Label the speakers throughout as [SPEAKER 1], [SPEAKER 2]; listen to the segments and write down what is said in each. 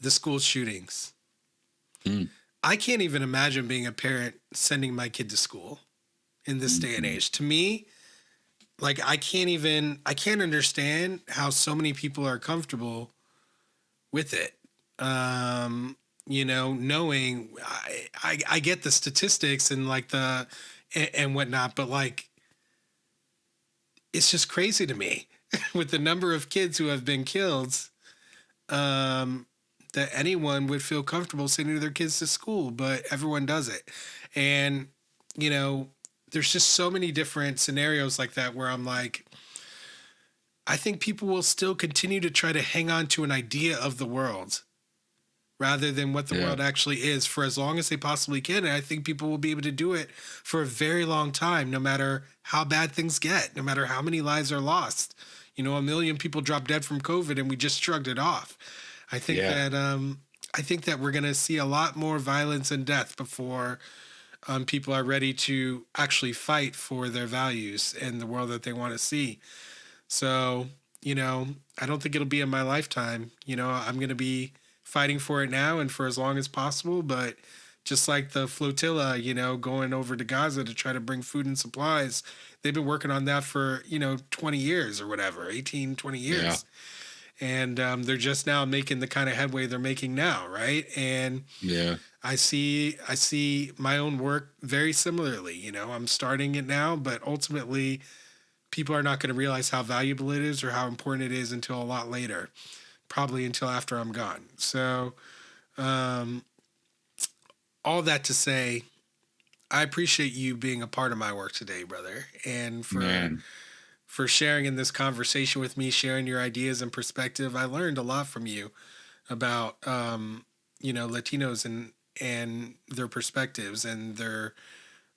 [SPEAKER 1] the school shootings.
[SPEAKER 2] Mm.
[SPEAKER 1] I can't even imagine being a parent sending my kid to school in this day and age. To me, like I can't understand how so many people are comfortable with it. Knowing I get the statistics and like and whatnot, but like it's just crazy to me with the number of kids who have been killed, that anyone would feel comfortable sending their kids to school, but everyone does it. And, there's just so many different scenarios like that where I'm like, I think people will still continue to try to hang on to an idea of the world rather than what the world actually is for as long as they possibly can. And I think people will be able to do it for a very long time, no matter how bad things get, no matter how many lives are lost. 1 million people dropped dead from COVID and we just shrugged it off. I think that we're going to see a lot more violence and death before people are ready to actually fight for their values and the world that they want to see. So, I don't think it'll be in my lifetime. I'm going to be fighting for it now and for as long as possible. But just like the flotilla, going over to Gaza to try to bring food and supplies, they've been working on that for, 20 years or whatever, 18, 20 years. Yeah. And they're just now making the kind of headway they're making now, right? And I see my own work very similarly. I'm starting it now, but ultimately people are not going to realize how valuable it is or how important it is until a lot later, probably until after I'm gone. So all that to say, I appreciate you being a part of my work today, brother, and for sharing in this conversation with me, sharing your ideas and perspective. I learned a lot from you about, Latinos and their perspectives and their,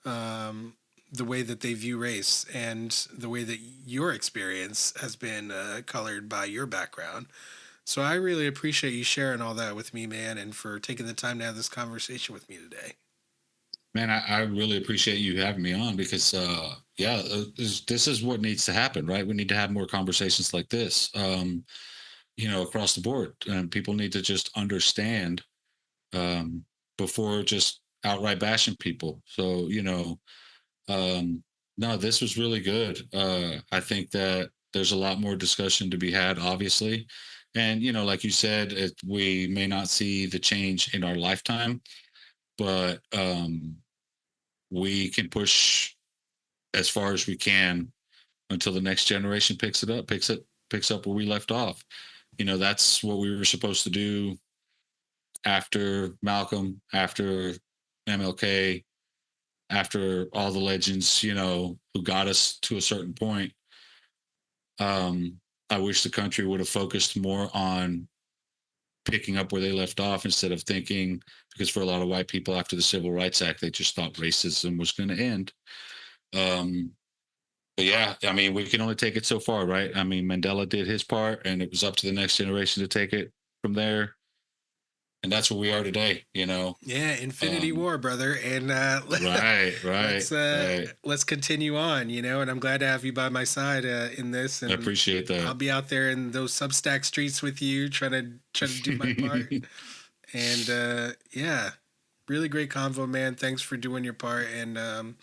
[SPEAKER 1] the way that they view race and the way that your experience has been colored by your background. So I really appreciate you sharing all that with me, man, and for taking the time to have this conversation with me today.
[SPEAKER 2] Man, I really appreciate you having me on because, this is what needs to happen, right? We need to have more conversations like this, across the board. And people need to just understand before just outright bashing people. So, no, this was really good. I think that there's a lot more discussion to be had, obviously. And, like you said, we may not see the change in our lifetime, but we can push as far as we can until the next generation picks up where we left off. That's what we were supposed to do after Malcolm, after MLK, after all the legends, who got us to a certain point. I wish the country would have focused more on picking up where they left off instead of thinking, because for a lot of white people after the Civil Rights Act, they just thought racism was going to end. But yeah, I mean, we can only take it so far, right? I mean, Mandela did his part and it was up to the next generation to take it from there. And that's where we are today,
[SPEAKER 1] Yeah, Infinity War, brother. And
[SPEAKER 2] right.
[SPEAKER 1] let's continue on, and I'm glad to have you by my side in this. And
[SPEAKER 2] I appreciate that.
[SPEAKER 1] I'll be out there in those Substack streets with you, trying to do my part. And really great convo, man. Thanks for doing your part, and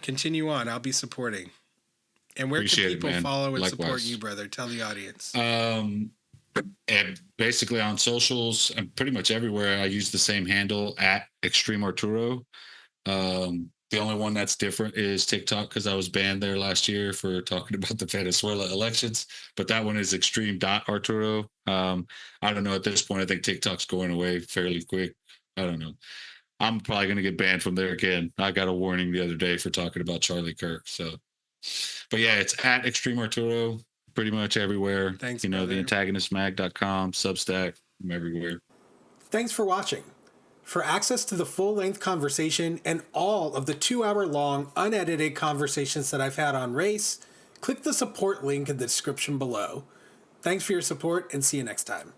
[SPEAKER 1] continue on. I'll be supporting. And where can people follow and support you, brother? Tell the audience.
[SPEAKER 2] And basically on socials and pretty much everywhere, I use the same handle at Extreme Arturo. The only one that's different is TikTok because I was banned there last year for talking about the Venezuela elections. But that one is extreme.arturo. I don't know at this point. I think TikTok's going away fairly quick. I don't know. I'm probably going to get banned from there again. I got a warning the other day for talking about Charlie Kirk. So, but yeah, it's at Extreme Arturo. Pretty much everywhere.
[SPEAKER 1] Thanks,
[SPEAKER 2] the antagonistmag.com, Substack, I'm everywhere.
[SPEAKER 1] Thanks for watching. For access to the full-length conversation and all of the 2-hour-long, unedited conversations that I've had on race, click the support link in the description below. Thanks for your support, and see you next time.